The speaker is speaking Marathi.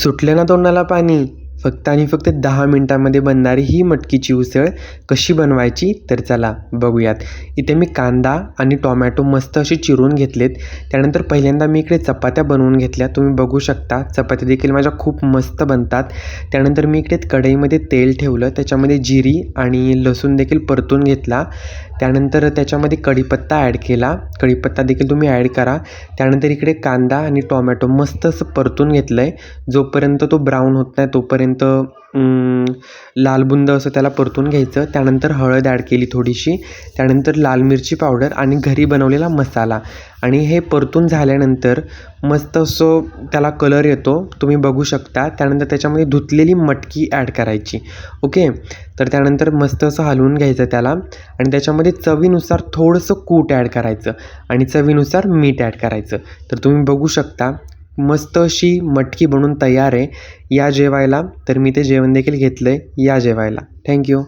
सुटलं ना तोंडाला पाणी. फक्त आणि फक्त 10 मिनिटांमध्ये बनणारी ही मटकीची उसळ कशी बनवायची तर चला बघूयात. इथे मी कांदा आणि टोमॅटो मस्त असे चिरून घेतलेत. त्यानंतर पहिल्यांदा मी इकडे चपात्या बनवून घेतल्या. तुम्ही बघू शकता चपात्या देखील माझ्या खूप मस्त बनतात. त्यानंतर मी इकडे कढईमध्ये तेल ठेवलं, त्याच्यामध्ये जिरी आणि लसूण देखील परतून घेतला. त्यानंतर त्याच्यामध्ये कढीपत्ता ॲड केला. कढीपत्ता देखील तुम्ही ॲड करा. त्यानंतर इकडे कांदा आणि टोमॅटो मस्त असं परतून घेतलं आहे. जोपर्यंत तो ब्राऊन होत नाही तोपर्यंत लालबुंद असं त्याला परतून घ्यायचं. त्यानंतर हळद ॲड केली थोडीशी. त्यानंतर लाल मिरची पावडर आणि घरी बनवलेला मसाला आणि हे परतून झाल्यानंतर मस्त असं त्याला कलर येतो, तुम्ही बघू शकता. त्यानंतर त्याच्यामध्ये धुतलेली मटकी ॲड करायची. ओके, तर त्यानंतर मस्त असं हलवून घ्यायचं त्याला आणि त्याच्यामध्ये चवीनुसार थोडंसं कूट ॲड करायचं आणि चवीनुसार मीठ ॲड करायचं. तर तुम्ही बघू शकता मस्त अशी मटकी बनून तयार आहे. या जेवायला. तर मी ते जेवण देखील घेतलं आहे. या जेवायला. थँक्यू.